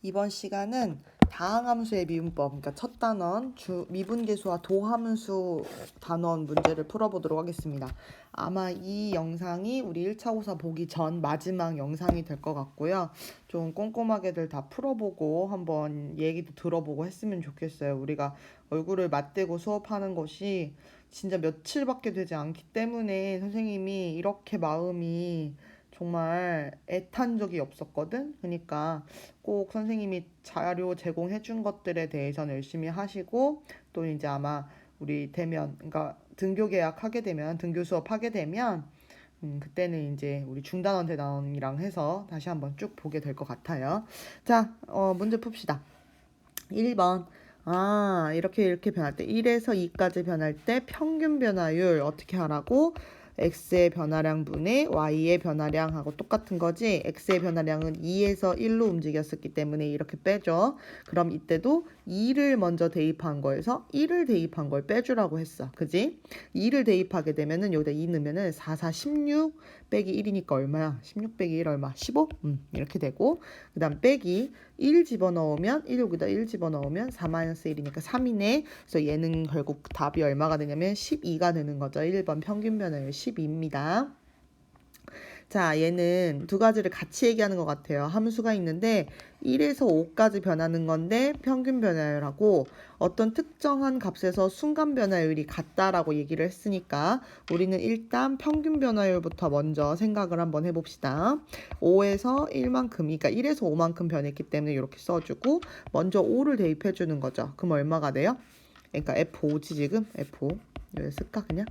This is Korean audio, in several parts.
이번 시간은 다항함수의 미분법, 그러니까 첫 단원, 미분계수와 도함수 단원 문제를 풀어보도록 하겠습니다. 아마 이 영상이 우리 1차 고사 보기 전 마지막 영상이 될 것 같고요. 좀 꼼꼼하게들 다 풀어보고 한번 얘기도 들어보고 했으면 좋겠어요. 우리가 얼굴을 맞대고 수업하는 것이 진짜 며칠밖에 되지 않기 때문에 선생님이 이렇게 마음이 정말 애탄 적이 없었거든. 그러니까 꼭 선생님이 자료 제공해 준 것들에 대해서는 열심히 하시고, 또 이제 아마 우리 되면, 그러니까 등교 계약하게 되면, 등교 수업 하게 되면 그때는 이제 우리 중단원 대단원이랑 해서 다시 한번 쭉 보게 될 것 같아요. 자, 문제 풉시다. 1번. 이렇게 변할 때 1에서 2까지 변할 때 평균 변화율 어떻게 하라고? x의 변화량 분의 y의 변화량하고 똑같은 거지. x의 변화량은 2에서 1로 움직였었기 때문에 이렇게 빼줘. 그럼 이때도 2를 먼저 대입한 거에서 1을 대입한 걸 빼주라고 했어. 그지? 2를 대입하게 되면은 여기다 2 넣으면은 4, 4, 16 빼기 1이니까 얼마야? 16 빼기 1 얼마? 15? 이렇게 되고, 그 다음 빼기 1 집어넣으면 1 여기다 1 집어넣으면 4-1이니까 3이네. 그래서 얘는 결국 답이 얼마가 되냐면 12가 되는 거죠. 1번 평균 변화율 12입니다. 자, 얘는 두 가지를 같이 얘기하는 것 같아요. 함수가 있는데 1에서 5까지 변하는 건데 평균 변화율하고 어떤 특정한 값에서 순간 변화율이 같다라고 얘기를 했으니까 우리는 일단 평균 변화율부터 먼저 생각을 한번 해봅시다. 5에서 1만큼, 그러니까 1에서 5만큼 변했기 때문에 이렇게 써주고 먼저 5를 대입해 주는 거죠. 그럼 얼마가 돼요? 그러니까 F5지 지금. F5 여기 쓸까 그냥?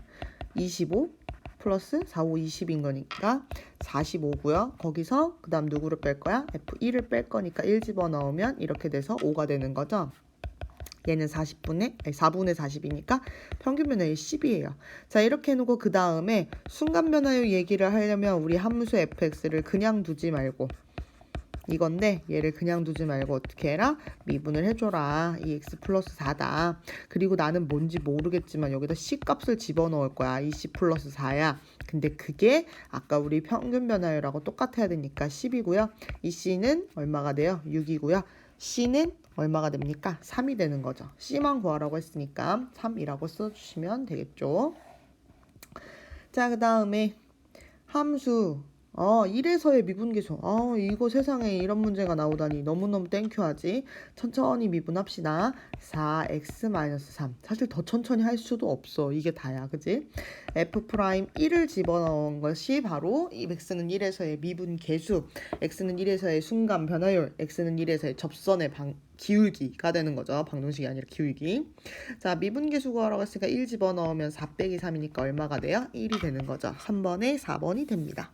25 플러스 4, 5, 20인 거니까 45고요. 거기서 그 다음 누구를 뺄 거야? F1을 뺄 거니까 1 집어넣으면 이렇게 돼서 5가 되는 거죠. 얘는 4분의 40이니까 평균 변화율 10이에요. 자, 이렇게 해놓고 그 다음에 순간 변화율 얘기를 하려면 우리 함수 fx를 그냥 두지 말고 이건데 얘를 그냥 두지 말고 어떻게 해라? 미분을 해줘라. 이 x 플러스 4다. 그리고 나는 뭔지 모르겠지만 여기다 c 값을 집어넣을 거야. 이 c 플러스 4야. 근데 그게 아까 우리 평균 변화율하고 똑같아야 되니까 10이고요. 이 c는 얼마가 돼요? 6이고요. c는 얼마가 됩니까? 3이 되는 거죠. c만 구하라고 했으니까 3이라고 써주시면 되겠죠. 자, 그 다음에 함수 1에서의 미분계수. 이거 세상에 이런 문제가 나오다니 너무너무 땡큐하지. 천천히 미분합시다. 4x-3. 사실 더 천천히 할 수도 없어. 이게 다야. 그지? F'1을 집어넣은 것이 바로 이 x는 1에서의 미분계수, x는 1에서의 순간 변화율, x는 1에서의 접선의 기울기가 되는 거죠. 방정식이 아니라 기울기. 자, 미분계수 구하라고 했으니까 1 집어넣으면 4 빼기 3이니까 얼마가 돼요? 1이 되는 거죠. 3번에 4번이 됩니다.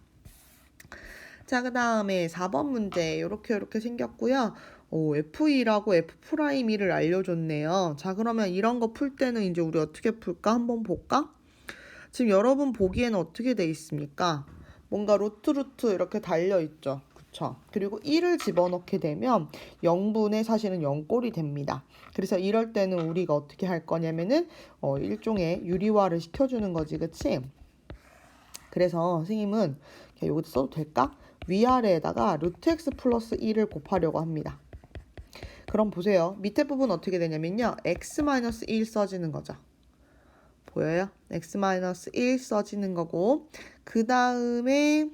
자, 그 다음에 4번 문제 이렇게 생겼고요. F2라고 F'2를 알려줬네요. 자, 그러면 이런 거 풀 때는 이제 우리 어떻게 풀까? 한번 볼까? 지금 여러분 보기에는 어떻게 돼 있습니까? 뭔가 루트 이렇게 달려있죠. 그쵸? 그리고 1을 집어넣게 되면 0분의 사실은 0꼴이 됩니다. 그래서 이럴 때는 우리가 어떻게 할 거냐면은 일종의 유리화를 시켜주는 거지. 그치? 그래서 선생님은 여기다 써도 될까? 위아래에다가 루트 x 플러스 1을 곱하려고 합니다. 그럼 보세요. 밑에 부분 어떻게 되냐면요. x-1 써지는 거죠. 보여요? x-1 써지는 거고 그 다음에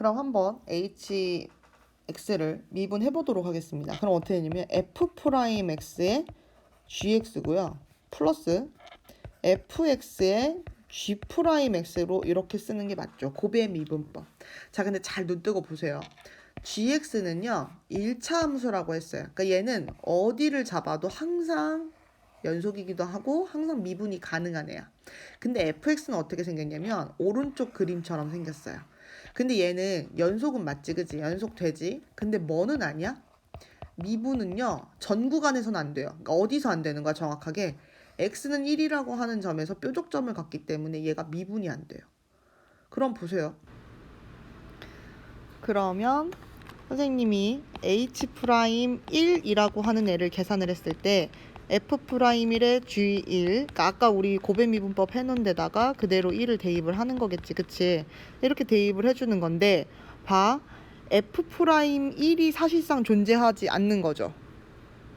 그럼 한번 hx를 미분해 보도록 하겠습니다. 그럼 어떻게 되냐면 f'x의 gx고요. 플러스 fx의 g'x로 이렇게 쓰는 게 맞죠. 곱의 미분법. 자, 근데 잘 눈 뜨고 보세요. gx는요 1차 함수라고 했어요. 그러니까 얘는 어디를 잡아도 항상 연속이기도 하고 항상 미분이 가능한 애야. 근데 fx는 어떻게 생겼냐면 오른쪽 그림처럼 생겼어요. 근데 얘는 연속은 맞지, 그지? 연속되지. 근데 뭐는 아니야? 미분은요 전 구간에서는 안 돼요. 그러니까 어디서 안 되는 거야 정확하게? x는 1이라고 하는 점에서 뾰족점을 갖기 때문에 얘가 미분이 안 돼요. 그럼 보세요. 그러면 선생님이 h'1이라고 하는 애를 계산을 했을 때 f'1의 g1, 그러니까 아까 우리 곱의 미분법 해놓은 데다가 그대로 1을 대입을 하는 거겠지, 그치? 이렇게 대입을 해주는 건데 봐, f'1이 사실상 존재하지 않는 거죠.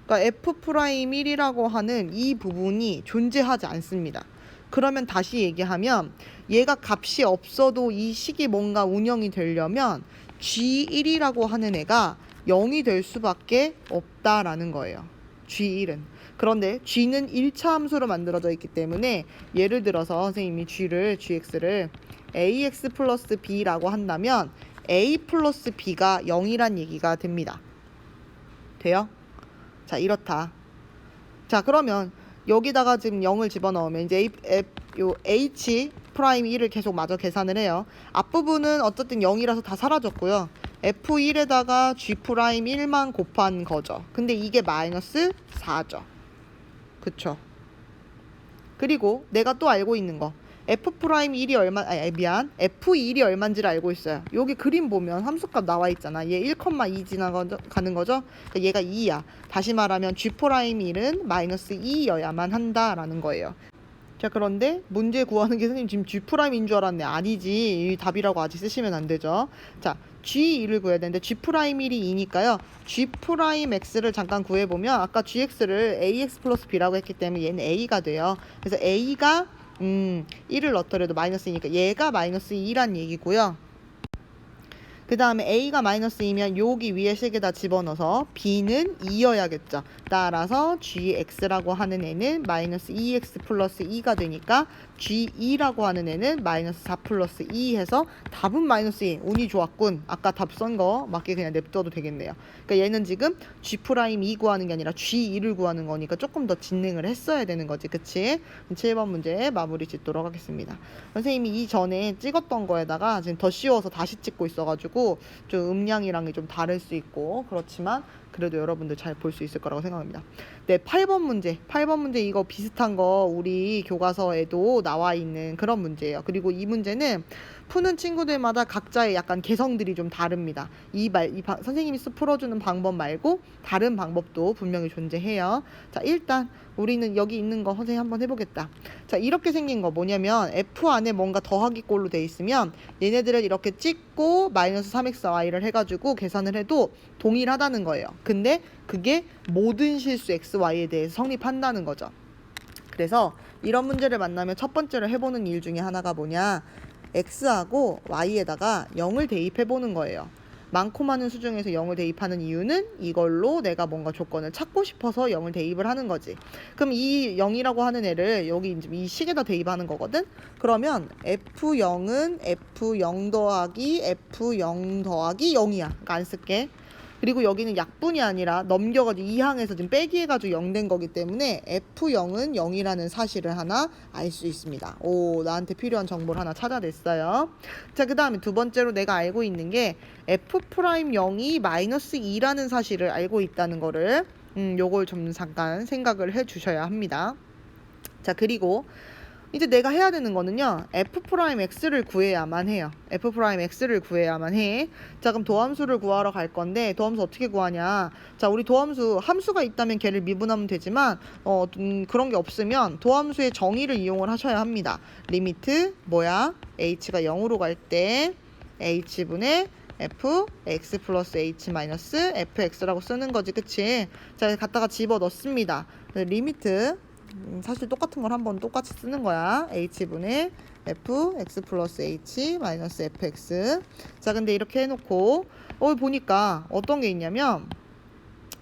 그러니까 f'1이라고 하는 이 부분이 존재하지 않습니다. 그러면 다시 얘기하면 얘가 값이 없어도 이 식이 뭔가 운영이 되려면 G1이라고 하는 애가 0이 될 수밖에 없다라는 거예요. G1은. 그런데 G는 1차 함수로 만들어져 있기 때문에 예를 들어서 선생님이 Gx를 ax 플러스 b라고 한다면 a 플러스 b가 0이란 얘기가 됩니다. 돼요? 자, 이렇다. 자, 그러면 여기다가 지금 0을 집어넣으면 이제 h 프라임 1을 계속 마저 계산을 해요. 앞부분은 어쨌든 0이라서 다 사라졌고요. f1에다가 g 프라임 1만 곱한 거죠. 근데 이게 마이너스 4죠. 그쵸? 그리고 내가 또 알고 있는 거 f 프라임 1이 f1이 얼마인지를 알고 있어요. 여기 그림 보면 함수값 나와 있잖아. 얘 1,2 지나가는 거죠. 그러니까 얘가 2야. 다시 말하면 g 프라임 1은 마이너스 2여야만 한다라는 거예요. 자, 그런데 문제 구하는 게 선생님 지금 G'인 줄 알았네. 아니지. 이 답이라고 아직 쓰시면 안 되죠. 자, G1을 구해야 되는데 G'1이 2니까요. G'X를 잠깐 구해보면 아까 GX를 AX 플러스 B라고 했기 때문에 얘는 A가 돼요. 그래서 A가 1을 넣더라도 마이너스이니까 얘가 마이너스 2란 얘기고요. 그 다음에 A가 마이너스 2면 여기 위에 세 개 다 집어넣어서 B는 2여야겠죠. 따라서 GX라고 하는 애는 마이너스 2X 플러스 2가 되니까 G2라고 하는 애는 마이너스 4 플러스 2 해서 답은 마이너스 2. 운이 좋았군. 아까 답 쓴 거 맞게 그냥 냅둬도 되겠네요. 그러니까 얘는 지금 G'2 구하는 게 아니라 G2를 구하는 거니까 조금 더 진행을 했어야 되는 거지. 그치? 7번 문제 마무리 짓도록 하겠습니다. 선생님이 이전에 찍었던 거에다가 지금 더 씌워서 다시 찍고 있어가지고 좀 음량이랑이 좀 다를 수 있고 그렇지만 그래도 여러분들 잘 볼 수 있을 거라고 생각합니다. 네, 8번 문제. 8번 문제 이거 비슷한 거 우리 교과서에도 나와 있는 그런 문제예요. 그리고 이 문제는 푸는 친구들마다 각자의 약간 개성들이 좀 다릅니다. 선생님이 풀어주는 방법 말고 다른 방법도 분명히 존재해요. 자, 일단 우리는 여기 있는 거 선생님 한번 해보겠다. 자, 이렇게 생긴 거 뭐냐면 F 안에 뭔가 더하기 꼴로 돼 있으면 얘네들을 이렇게 찍고 마이너스 3xy를 해가지고 계산을 해도 동일하다는 거예요. 근데 그게 모든 실수 xy에 대해서 성립한다는 거죠. 그래서 이런 문제를 만나면 첫 번째로 해보는 일 중에 하나가 뭐냐, x하고 y에다가 0을 대입해 보는 거예요. 많고 많은 수 중에서 0을 대입하는 이유는 이걸로 내가 뭔가 조건을 찾고 싶어서 0을 대입을 하는 거지. 그럼 이 0이라고 하는 애를 여기 이 식에다 대입하는 거거든. 그러면 f0은 f0 더하기 f0 더하기 0이야. 그러니까 안 쓸게. 그리고 여기는 약분이 아니라 넘겨가지고 2항에서 지금 빼기 해가지고 0 된 거기 때문에 F0은 0이라는 사실을 하나 알 수 있습니다. 오, 나한테 필요한 정보를 하나 찾아냈어요. 자, 그 다음에 두 번째로 내가 알고 있는 게 F'0이 마이너스 2라는 사실을 알고 있다는 거를 요걸 좀 잠깐 생각을 해 주셔야 합니다. 자, 그리고 이제 내가 해야 되는 거는요, f'x를 구해야만 해요. f'x를 구해야만 해. 자, 그럼 도함수를 구하러 갈 건데 도함수 어떻게 구하냐. 자, 우리 도함수 함수가 있다면 걔를 미분하면 되지만 그런 게 없으면 도함수의 정의를 이용을 하셔야 합니다. 리미트 뭐야? h가 0으로 갈 때 h분의 fx 플러스 h 마이너스 fx라고 쓰는 거지. 그치? 자, 갖다가 집어 넣습니다. 리미트 사실 똑같은 걸 한번 똑같이 쓰는 거야. h분의 fx 플러스 h 마이너스 fx. 자, 근데 이렇게 해놓고 보니까 어떤 게 있냐면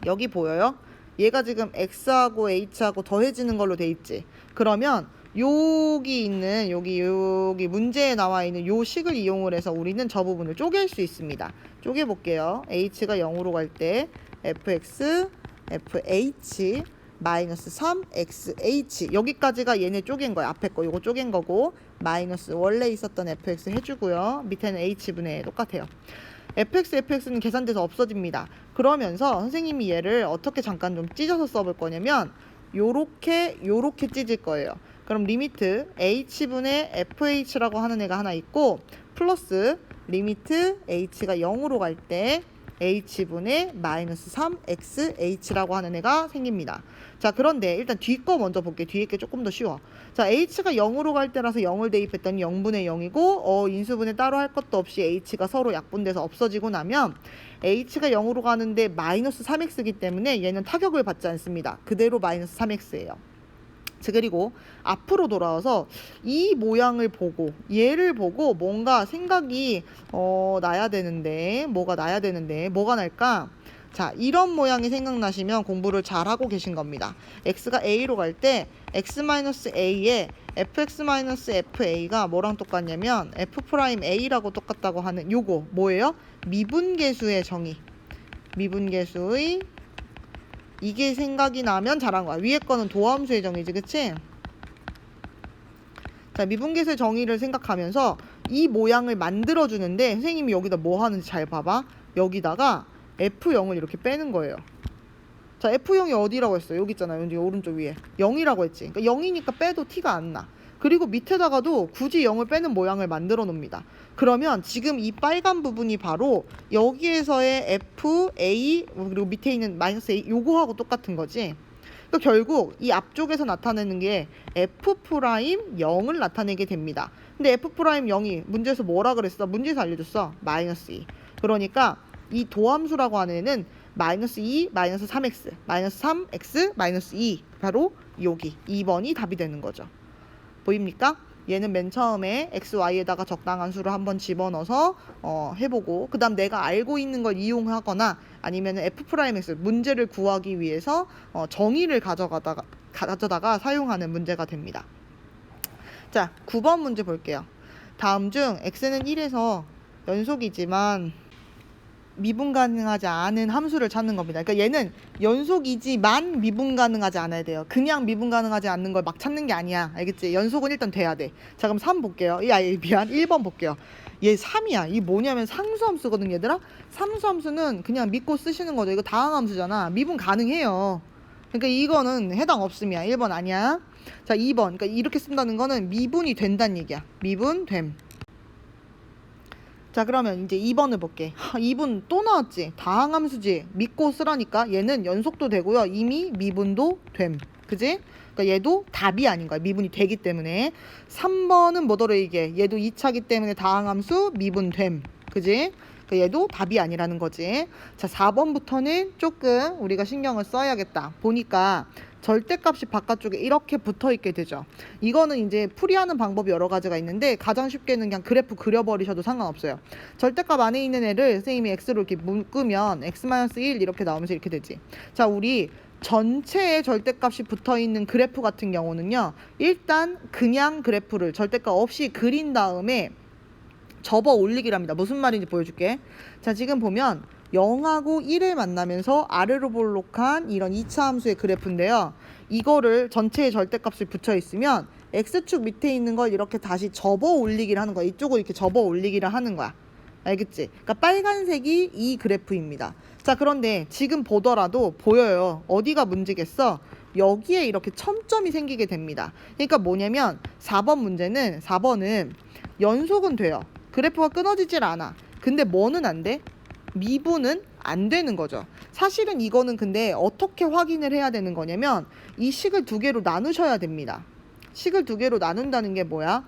여기 보여요? 얘가 지금 x하고 h하고 더해지는 걸로 돼 있지. 그러면 여기 있는 여기 문제에 나와 있는 요 식을 이용을 해서 우리는 저 부분을 쪼갤 수 있습니다. 쪼개 볼게요. h가 0으로 갈 때 fx fh 마이너스 3xh 여기까지가 얘네 쪼갠 거야. 앞에 거 요거 쪼갠 거고 마이너스 원래 있었던 fx 해주고요. 밑에는 h분의 똑같아요. fx는 계산돼서 없어집니다. 그러면서 선생님이 얘를 어떻게 잠깐 좀 찢어서 써볼 거냐면 요렇게 찢을 거예요. 그럼 리미트 h분의 fh라고 하는 애가 하나 있고 플러스 리미트 h가 0으로 갈 때 h분의 마이너스 3xh라고 하는 애가 생깁니다. 자, 그런데 일단 뒤 거 먼저 볼게요. 뒤에 게 조금 더 쉬워. 자, h가 0으로 갈 때라서 0을 대입했더니 0분의 0이고 인수분해 따로 할 것도 없이 h가 서로 약분돼서 없어지고 나면 h가 0으로 가는데 마이너스 3x이기 때문에 얘는 타격을 받지 않습니다. 그대로 마이너스 3x예요. 자, 그리고 앞으로 돌아와서 이 모양을 보고 얘를 보고 뭔가 생각이 나야 되는데 뭐가 날까? 자, 이런 모양이 생각나시면 공부를 잘하고 계신 겁니다. x가 a로 갈 때 x-a에 fx-fa가 뭐랑 똑같냐면 f'a라고 똑같다고 하는 요거 뭐예요? 미분계수의 정의. 미분계수의 이게 생각이 나면 잘한 거야. 위에 거는 도함수의 정의지, 그치? 자, 미분계수의 정의를 생각하면서 이 모양을 만들어주는데 선생님이 여기다 뭐 하는지 잘 봐봐. 여기다가 F0을 이렇게 빼는 거예요. 자, F0이 어디라고 했어요? 여기 있잖아요. 여기 오른쪽 위에 0이라고 했지. 그러니까 0이니까 빼도 티가 안 나. 그리고 밑에다가도 굳이 0을 빼는 모양을 만들어 놓습니다. 그러면 지금 이 빨간 부분이 바로 여기에서의 F, A 그리고 밑에 있는 마이너스 A 요거하고 똑같은 거지. 그러니까 결국 이 앞쪽에서 나타내는 게 F'0을 나타내게 됩니다. 근데 F'0이 문제에서 뭐라 그랬어? 문제에서 알려줬어. 마이너스 2. 그러니까 이 도함수라고 하는 애는 마이너스 2, 마이너스 3x, 마이너스 3x, 마이너스 2 바로 여기 2번이 답이 되는 거죠. 보입니까? 얘는 맨 처음에 x, y에다가 적당한 수를 한번 집어넣어서 해보고 그 다음 내가 알고 있는 걸 이용하거나 아니면 F'X 문제를 구하기 위해서 정의를 가져다가 사용하는 문제가 됩니다. 자, 9번 문제 볼게요. 다음 중 x는 1에서 연속이지만 미분 가능하지 않은 함수를 찾는 겁니다. 그러니까 얘는 연속이지만 미분 가능하지 않아야 돼요. 그냥 미분 가능하지 않는 걸 막 찾는 게 아니야. 알겠지? 연속은 일단 돼야 돼. 자, 그럼 3 볼게요. 미안. 1번 볼게요. 얘 3이야. 이 뭐냐면 상수함수거든, 얘들아. 상수함수는 그냥 믿고 쓰시는 거죠. 이거 다항함수잖아. 미분 가능해요. 그러니까 이거는 해당 없음이야. 1번 아니야. 자, 2번. 그러니까 이렇게 쓴다는 거는 미분이 된다는 얘기야. 미분됨. 자, 그러면 이제 2번을 볼게. 2분 또 나왔지. 다항함수지. 믿고 쓰라니까. 얘는 연속도 되고요. 이미 미분도 됨. 그지? 그러니까 얘도 답이 아닌 거야. 미분이 되기 때문에. 3번은 뭐더러 이게. 얘도 2차기 때문에 다항함수 미분됨. 그지? 그러니까 얘도 답이 아니라는 거지. 자, 4번부터는 조금 우리가 신경을 써야겠다. 보니까 절대값이 바깥쪽에 이렇게 붙어있게 되죠. 이거는 이제 풀이하는 방법이 여러 가지가 있는데 가장 쉽게는 그냥 그래프 그려버리셔도 상관없어요. 절대값 안에 있는 애를 선생님이 x로 이렇게 묶으면 x-1 이렇게 나오면서 이렇게 되지. 자, 우리 전체에 절대값이 붙어있는 그래프 같은 경우는요. 일단 그냥 그래프를 절대값 없이 그린 다음에 접어 올리기랍니다. 무슨 말인지 보여줄게. 자, 지금 보면 0하고 1을 만나면서 아래로 볼록한 이런 2차 함수의 그래프인데요. 이거를 전체의 절대값을 붙여 있으면 x축 밑에 있는 걸 이렇게 다시 접어 올리기를 하는 거야. 이쪽을 이렇게 접어 올리기를 하는 거야. 알겠지? 그러니까 빨간색이 이 그래프입니다. 자, 그런데 지금 보더라도 보여요. 어디가 문제겠어? 여기에 이렇게 첨점이 생기게 됩니다. 그러니까 뭐냐면 4번은 연속은 돼요. 그래프가 끊어지질 않아. 근데 뭐는 안 돼? 미분은 안 되는 거죠. 사실은 이거는 근데 어떻게 확인을 해야 되는 거냐면 이 식을 두 개로 나누셔야 됩니다. 식을 두 개로 나눈다는 게 뭐야?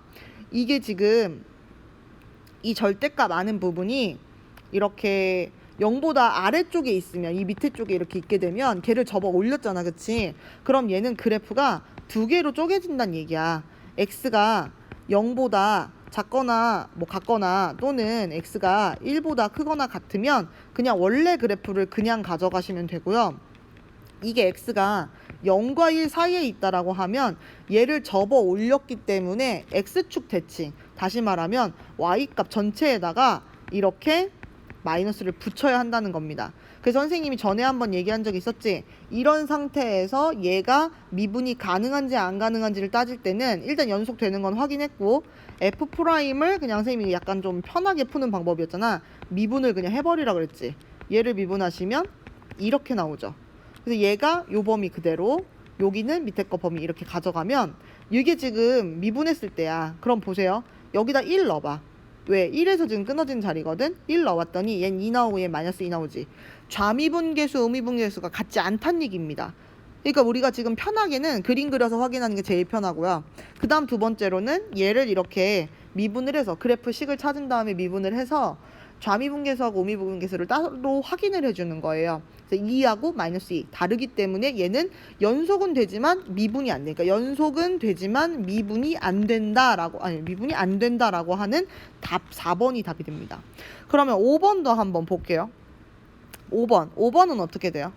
이게 지금 이 절대값 아는 부분이 이렇게 0보다 아래쪽에 있으면 이 밑에 쪽에 이렇게 있게 되면 걔를 접어 올렸잖아, 그치? 그럼 얘는 그래프가 두 개로 쪼개진다는 얘기야. x가 0보다 작거나 뭐 같거나 또는 x가 1보다 크거나 같으면 그냥 원래 그래프를 그냥 가져가시면 되고요. 이게 x가 0과 1 사이에 있다라고 하면 얘를 접어 올렸기 때문에 x축 대칭, 다시 말하면 y값 전체에다가 이렇게 마이너스를 붙여야 한다는 겁니다. 그래서 선생님이 전에 한번 얘기한 적이 있었지. 이런 상태에서 얘가 미분이 가능한지 안 가능한지를 따질 때는 일단 연속되는 건 확인했고 f'을 그냥 선생님이 약간 좀 편하게 푸는 방법이었잖아. 미분을 그냥 해버리라 그랬지. 얘를 미분하시면 이렇게 나오죠. 그래서 얘가 요 범위 그대로, 여기는 밑에 거 범위 이렇게 가져가면 이게 지금 미분했을 때야. 그럼 보세요. 여기다 1 넣어봐. 왜? 1에서 지금 끊어진 자리거든. 1 넣어왔더니 얘는 2 나오고 얘는 마이너스 2 나오지. 좌미분계수, 우미분계수가 같지 않다는 얘기입니다. 그러니까 우리가 지금 편하게는 그림 그려서 확인하는 게 제일 편하고요. 그 다음 두 번째로는 얘를 이렇게 미분을 해서 그래프 식을 찾은 다음에 미분을 해서 좌미분계수하고 우미분계수를 따로 확인을 해주는 거예요. 그래서 2하고 마이너스 2 다르기 때문에 얘는 연속은 되지만 미분이 안 돼. 그러니까 연속은 되지만 미분이 안 된다라고, 아니 미분이 안 된다라고 하는 답 4번이 답이 됩니다. 그러면 5번도 한번 볼게요. 5번은 어떻게 돼요?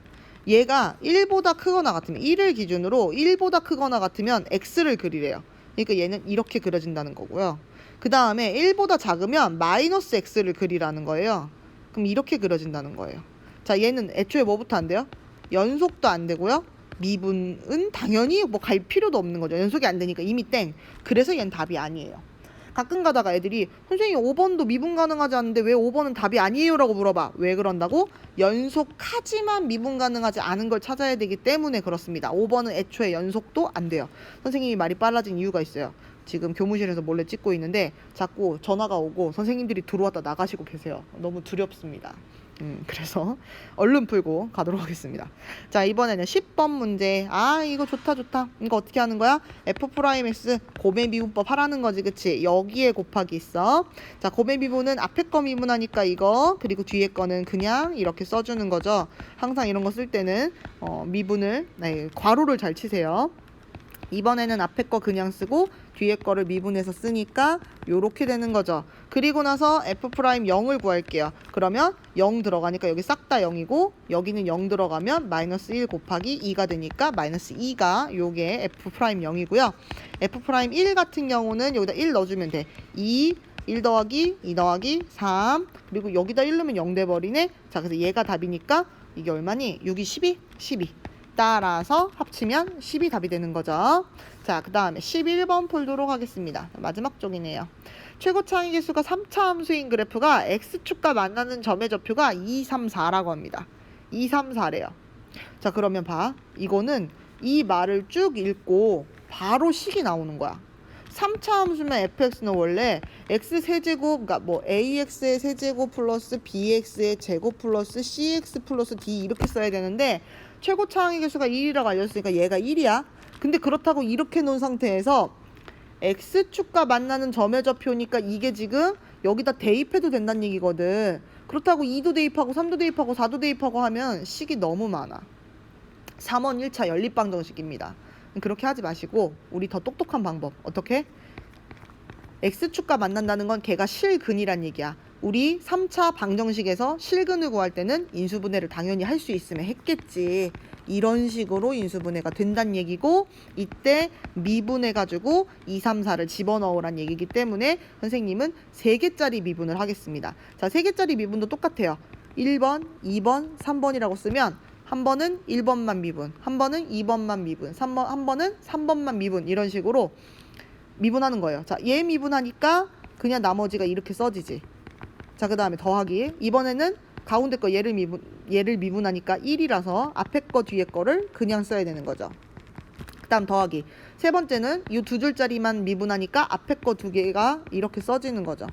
얘가 1보다 크거나 같으면 1을 기준으로 1보다 크거나 같으면 x를 그리래요. 그러니까 얘는 이렇게 그려진다는 거고요. 그 다음에 1보다 작으면 마이너스 x를 그리라는 거예요. 그럼 이렇게 그려진다는 거예요. 자, 얘는 애초에 뭐부터 안 돼요? 연속도 안 되고요. 미분은 당연히 뭐 갈 필요도 없는 거죠. 연속이 안 되니까 이미 땡. 그래서 얘는 답이 아니에요. 가끔 가다가 애들이 선생님 5번도 미분 가능하지 않은데 왜 5번은 답이 아니에요? 라고 물어봐. 왜 그런다고? 연속하지만 미분 가능하지 않은 걸 찾아야 되기 때문에 그렇습니다. 5번은 애초에 연속도 안 돼요. 선생님이 말이 빨라진 이유가 있어요. 지금 교무실에서 몰래 찍고 있는데 자꾸 전화가 오고 선생님들이 들어왔다 나가시고 계세요. 너무 두렵습니다. 그래서 얼른 풀고 가도록 하겠습니다. 자, 이번에는 10번 문제. 아, 이거 좋다. 이거 어떻게 하는 거야? f'x 곱의 미분법 하라는 거지, 그치? 여기에 곱하기 있어. 자, 곱의 미분은 앞에 거 미분하니까 이거, 그리고 뒤에 거는 그냥 이렇게 써주는 거죠. 항상 이런 거 쓸 때는 미분을, 괄호를 잘 치세요. 이번에는 앞에 거 그냥 쓰고 뒤에 거를 미분해서 쓰니까 요렇게 되는 거죠. 그리고 나서 f'0을 구할게요. 그러면 0 들어가니까 여기 싹 다 0이고 여기는 0 들어가면 마이너스 1 곱하기 2가 되니까 마이너스 2가 요게 f'0이고요. f'1 같은 경우는 여기다 1 넣어주면 돼. 1 더하기 2 더하기 3 그리고 여기다 1 넣으면 0 돼버리네. 자, 그래서 얘가 답이니까 이게 얼마니? 6이 12? 따라서 합치면 10이 답이 되는 거죠. 자, 그 다음에 11번 풀도록 하겠습니다. 마지막 쪽이네요. 최고 창의계수가 3차 함수인 그래프가 x축과 만나는 점의 좌표가 2, 3, 4라고 합니다. 2, 3, 4래요. 자, 그러면 봐. 이거는 이 말을 쭉 읽고 바로 식이 나오는 거야. 3차 함수면 fx는 원래 x 세제곱, 그러니까 뭐 ax의 세제곱 플러스 bx의 제곱 플러스 cx 플러스 d 이렇게 써야 되는데 최고 창의 계수가 1이라고 알려줬으니까 얘가 1이야. 근데 그렇다고 이렇게 놓은 상태에서 x축과 만나는 점의 좌표니까 이게 지금 여기다 대입해도 된다는 얘기거든. 그렇다고 2도 대입하고 3도 대입하고 4도 대입하고 하면 식이 너무 많아. 3원 1차 연립방정식입니다. 그렇게 하지 마시고 우리 더 똑똑한 방법. 어떻게? x축과 만난다는 건 걔가 실근이란 얘기야. 우리 3차 방정식에서 실근을 구할 때는 인수분해를 당연히 할 수 있으면 했겠지. 이런 식으로 인수분해가 된다는 얘기고 이때 미분해가지고 2, 3, 4를 집어넣으란 얘기이기 때문에 선생님은 3개짜리 미분을 하겠습니다. 자, 3개짜리 미분도 똑같아요. 1번, 2번, 3번이라고 쓰면 한 번은 1번만 미분, 한 번은 2번만 미분, 한 번은 3번만 미분 이런 식으로 미분하는 거예요. 자, 얘 미분하니까 그냥 나머지가 이렇게 써지지. 자, 그 다음에 더하기. 이번에는 가운데 거 얘를 미분하니까 1이라서 앞에 거 뒤에 거를 그냥 써야 되는 거죠. 그 다음 더하기. 세 번째는 이 두 줄짜리만 미분하니까 앞에 거 두 개가 이렇게 써지는 거죠.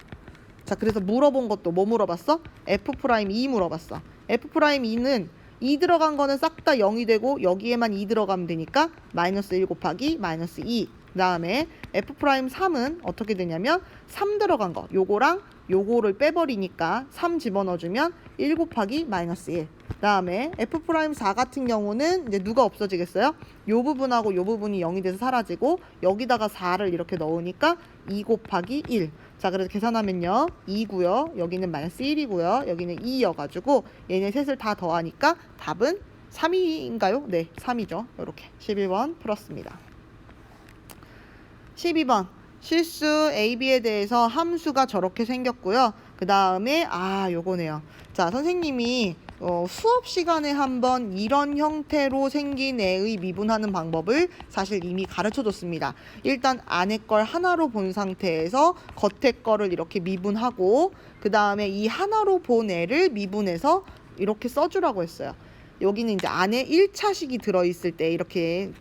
자, 그래서 물어본 것도 뭐 물어봤어? f'2 물어봤어. f'2는 2 들어간 거는 싹 다 0이 되고 여기에만 2 들어가면 되니까 마이너스 1 곱하기 마이너스 2. 그 다음에 F'3은 어떻게 되냐면 3 들어간 거 요거랑 요거를 빼버리니까 3 집어넣어주면 1 곱하기 마이너스 1. 그 다음에 F'4 같은 경우는 이제 누가 없어지겠어요? 요 부분하고 요 부분이 0이 돼서 사라지고 여기다가 4를 이렇게 넣으니까 2 곱하기 1. 자, 그래서 계산하면요 2고요. 여기는 마이너스 1이고요. 여기는 2여가지고 얘네 셋을 다 더하니까 답은 3인가요? 네, 3이죠. 이렇게 11번 풀었습니다. 12번 실수 AB에 대해서 함수가 저렇게 생겼고요. 그 다음에 요거네요. 자, 선생님이 수업 시간에 한번 이런 형태로 생긴 애의 미분하는 방법을 사실 이미 가르쳐 줬습니다. 일단 안에 걸 하나로 본 상태에서 겉에 거를 이렇게 미분하고 그 다음에 이 하나로 본 애를 미분해서 이렇게 써주라고 했어요. 여기는 이제 안에 1차식이 들어있을 때 이렇게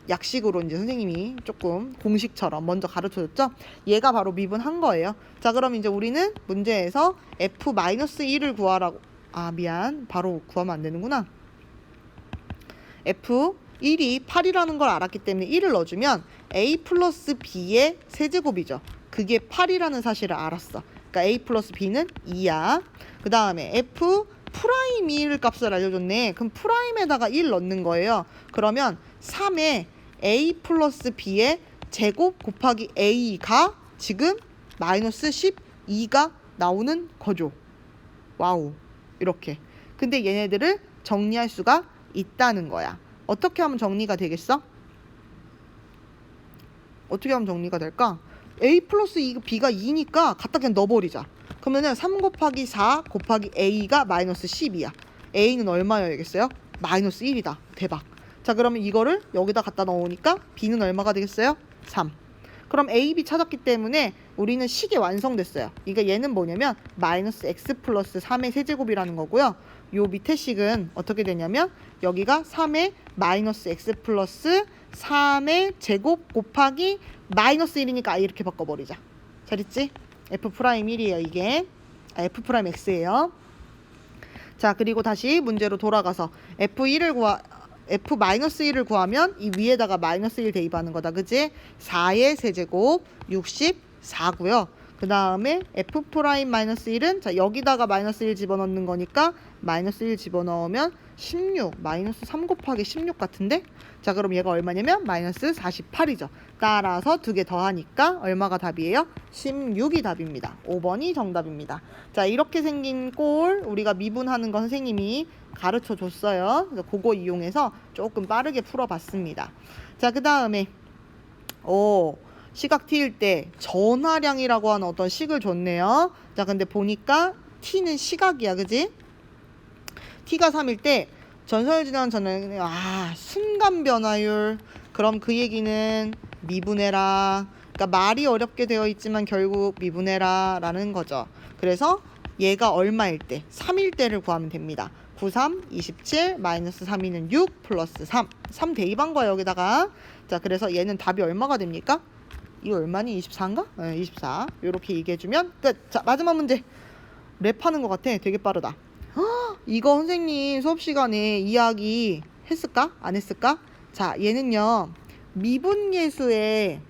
약식으로 이제 선생님이 조금 공식처럼 먼저 가르쳐줬죠. 얘가 바로 미분한 거예요. 자, 그럼 이제 우리는 문제에서 F-1을 구하라고. 미안. 바로 구하면 안 되는구나. F1이 8이라는 걸 알았기 때문에 1을 넣어주면 A 플러스 B의 세제곱이죠. 그게 8이라는 사실을 알았어. 그러니까 A 플러스 B는 2야. 그 다음에 F 프라임 1 값을 알려줬네. 그럼 프라임에다가 1 넣는 거예요. 그러면 3에 A 플러스 B의 제곱 곱하기 A가 지금 마이너스 12가 나오는 거죠. 와우. 이렇게. 근데 얘네들을 정리할 수가 있다는 거야. 어떻게 하면 정리가 되겠어? 어떻게 하면 정리가 될까? A 플러스 B가 2니까 갖다 그냥 넣어버리자. 그러면은 3 곱하기 4 곱하기 A가 마이너스 10이야. A는 얼마여야겠어요? 마이너스 1이다. 대박. 자, 그러면 이거를 여기다 갖다 넣으니까 B는 얼마가 되겠어요? 3. 그럼 A, B 찾았기 때문에 우리는 식이 완성됐어요. 그러니까 얘는 뭐냐면 마이너스 x 플러스 3의 세제곱이라는 거고요. 요 밑에 식은 어떻게 되냐면 여기가 3의 마이너스 x 플러스 3의 제곱 곱하기 마이너스 1이니까 이렇게 바꿔버리자. 잘했지? F'1이에요 이게. F'X예요. 자, 그리고 다시 문제로 돌아가서 F-1을 구하면 이 위에다가 마이너스 1 대입하는 거다. 그치? 4의 세제곱 64고요. 그 다음에 F'-1은 자, 여기다가 마이너스 1 집어넣는 거니까 마이너스 1 집어넣으면 16, 마이너스 3 곱하기 16 같은데? 자, 그럼 얘가 얼마냐면 마이너스 48이죠. 따라서 두 개 더하니까 얼마가 답이에요? 16이 답입니다. 5번이 정답입니다. 자, 이렇게 생긴 꼴 우리가 미분하는 거 선생님이 가르쳐 줬어요. 그래서 그거 이용해서 조금 빠르게 풀어봤습니다. 자, 그 다음에 시각 t일 때 전하량이라고 하는 어떤 식을 줬네요. 자, 근데 보니까 t는 시각이야, 그지? t가 3일 때 전설지난 저는 순간 변화율. 그럼 그 얘기는 미분해라. 그러니까 말이 어렵게 되어 있지만 결국 미분해라 라는 거죠. 그래서 얘가 얼마일 때? 3일 때를 구하면 됩니다. 9, 3, 27, 마이너스 3이는 6, 플러스 3. 3 대입한 거야 여기다가. 자, 그래서 얘는 답이 얼마가 됩니까? 이거 얼마니? 24인가? 네, 24. 요렇게 얘기해주면 끝. 자, 마지막 문제. 랩하는 것 같아. 되게 빠르다. 이거 선생님 수업 시간에 이야기 했을까? 안 했을까? 자, 얘는요 미분계수의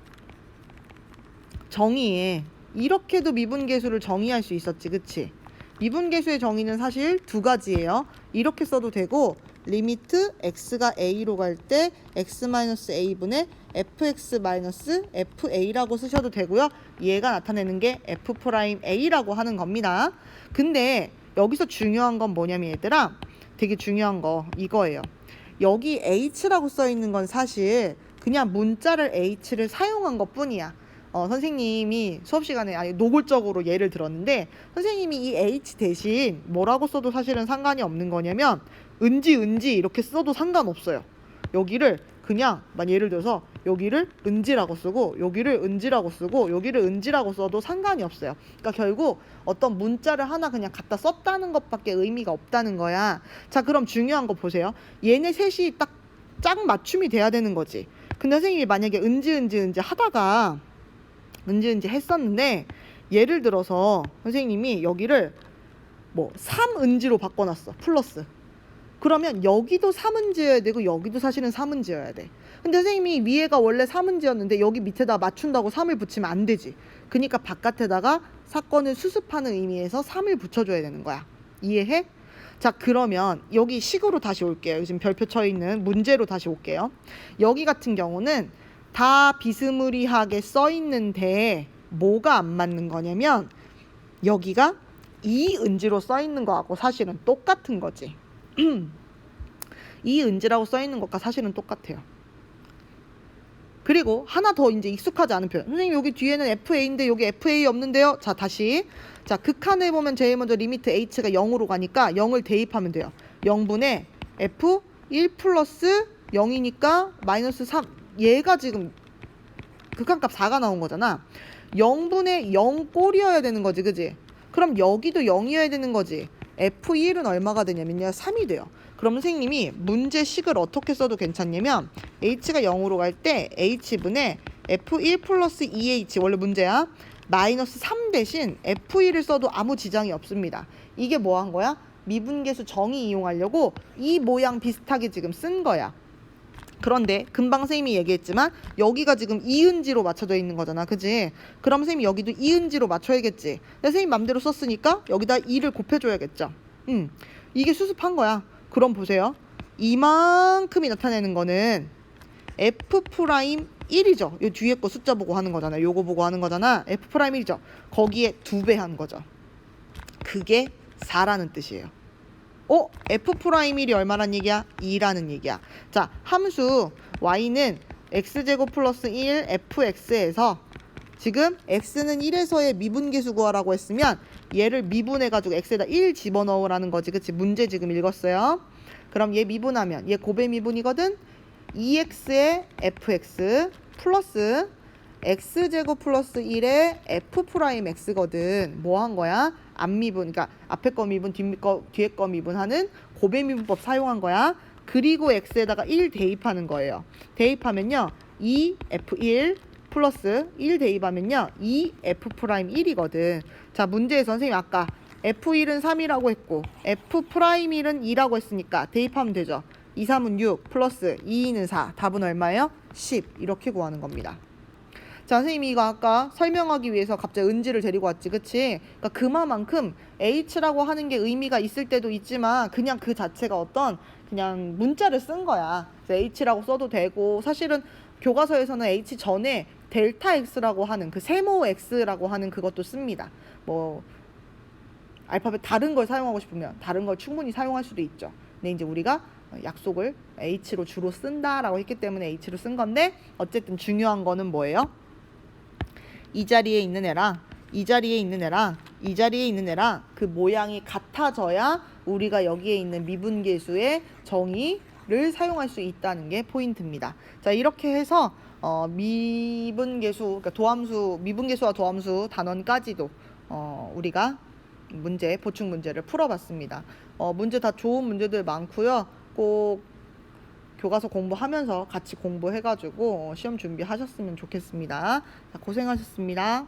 정의에 이렇게도 미분계수를 정의할 수 있었지, 그치? 미분계수의 정의는 사실 두 가지예요. 이렇게 써도 되고 리미트 x가 a로 갈 때 x-a분의 fx-fa라고 쓰셔도 되고요. 얘가 나타내는 게 f'A라고 하는 겁니다. 근데 여기서 중요한 건 뭐냐면 얘들아, 되게 중요한 거 이거예요. 여기 h라고 써 있는 건 사실 그냥 문자를 h를 사용한 것 뿐이야. 선생님이 수업 시간에 노골적으로 예를 들었는데 선생님이 이 h 대신 뭐라고 써도 사실은 상관이 없는 거냐면 은지 이렇게 써도 상관없어요. 여기를 그냥 예를 들어서 여기를 은지라고 쓰고 여기를 은지라고 쓰고 여기를 은지라고 써도 상관이 없어요. 그러니까 결국 어떤 문자를 하나 그냥 갖다 썼다는 것밖에 의미가 없다는 거야. 자, 그럼 중요한 거 보세요. 얘네 셋이 딱 짝 맞춤이 돼야 되는 거지. 근데 선생님이 만약에 은지 하다가 은지 했었는데 예를 들어서 선생님이 여기를 3은지로 바꿔놨어. 플러스. 그러면 여기도 3은 지어야 되고 여기도 사실은 3은 지어야 돼. 근데 선생님이 위에가 원래 3은 지었는데 여기 밑에다 맞춘다고 3을 붙이면 안 되지. 그러니까 바깥에다가 사건을 수습하는 의미에서 3을 붙여줘야 되는 거야. 이해해? 자, 그러면 여기 식으로 다시 올게요. 지금 별표 쳐 있는 문제로 다시 올게요. 여기 같은 경우는 다 비스무리하게 써 있는데 뭐가 안 맞는 거냐면 여기가 이 은지로 써 있는 거하고 사실은 똑같은 거지. 이 은지라고 써 있는 것과 사실은 똑같아요. 그리고 하나 더 이제 익숙하지 않은 표현. 선생님 여기 뒤에는 FA인데 여기 FA 없는데요. 자, 다시. 자, 극한에 보면 제일 먼저 리미트 H가 0으로 가니까 0을 대입하면 돼요. 0분의 F1 플러스 0이니까 마이너스 3. 얘가 지금 극한값 4가 나온 거잖아. 0분의 0 꼴이어야 되는 거지, 그지? 그럼 여기도 0이어야 되는 거지. F1은 얼마가 되냐면요, 3이 돼요. 그럼 선생님이 문제식을 어떻게 써도 괜찮냐면 H가 0으로 갈 때 H분의 F1 플러스 2H 원래 문제야. 마이너스 3 대신 F1을 써도 아무 지장이 없습니다. 이게 뭐 한 거야? 미분계수 정의 이용하려고 이 모양 비슷하게 지금 쓴 거야. 그런데 금방 선생님이 얘기했지만 여기가 지금 이은지로 맞춰져 있는 거잖아, 그지? 그럼 선생님이 여기도 이은지로 맞춰야겠지. 근데 선생님 맘대로 썼으니까 여기다 2를 곱해줘야겠죠. 이게 수습한 거야. 그럼 보세요. 이만큼이 나타내는 거는 F'1이죠. 요 뒤에 거 숫자 보고 하는 거잖아. 요거 보고 하는 거잖아. F'1이죠. 거기에 2배 한 거죠. 그게 4라는 뜻이에요. F'1이 얼마란 얘기야? 2라는 얘기야. 자, 함수 y는 x제곱 플러스 1 fx에서 지금 x는 1에서의 미분계수 구하라고 했으면 얘를 미분해가지고 x에다 1 집어넣으라는 거지. 그치? 문제 지금 읽었어요. 그럼 얘 미분하면 얘 고배 미분이거든. 2x의 fx 플러스 x제곱 플러스 1의 f'x거든. 뭐 한 거야? 앞미분, 그러니까 앞에 거 미분, 뒤에 거 미분하는 고배 미분법 사용한 거야. 그리고 x에다가 1 대입하는 거예요. 대입하면요 2f1 플러스 1 대입하면요 2f'1이거든. 자, 문제에서 선생님 아까 f1은 3이라고 했고 f'1은 2라고 했으니까 대입하면 되죠. 2, 3은 6 플러스 2는 4. 답은 얼마예요? 10. 이렇게 구하는 겁니다. 자, 선생님이 이거 아까 설명하기 위해서 갑자기 은지를 데리고 왔지, 그치? 그러니까 그만큼 H라고 하는 게 의미가 있을 때도 있지만 그냥 그 자체가 어떤 그냥 문자를 쓴 거야. 그래서 H라고 써도 되고 사실은 교과서에서는 H 전에 델타 X라고 하는 그 세모 X라고 하는 그것도 씁니다. 뭐 알파벳 다른 걸 사용하고 싶으면 다른 걸 충분히 사용할 수도 있죠. 근데 이제 우리가 약속을 H로 주로 쓴다라고 했기 때문에 H로 쓴 건데 어쨌든 중요한 거는 뭐예요? 이 자리에 있는 애랑 이 자리에 있는 애랑 이 자리에 있는 애랑 그 모양이 같아져야 우리가 여기에 있는 미분계수의 정의를 사용할 수 있다는 게 포인트입니다. 자, 이렇게 해서 미분계수, 그러니까 도함수, 미분계수와 도함수 단원까지도 우리가 문제, 보충 문제를 풀어봤습니다. 문제 다 좋은 문제들 많고요. 꼭 교과서 공부하면서 같이 공부해가지고 시험 준비하셨으면 좋겠습니다. 자, 고생하셨습니다.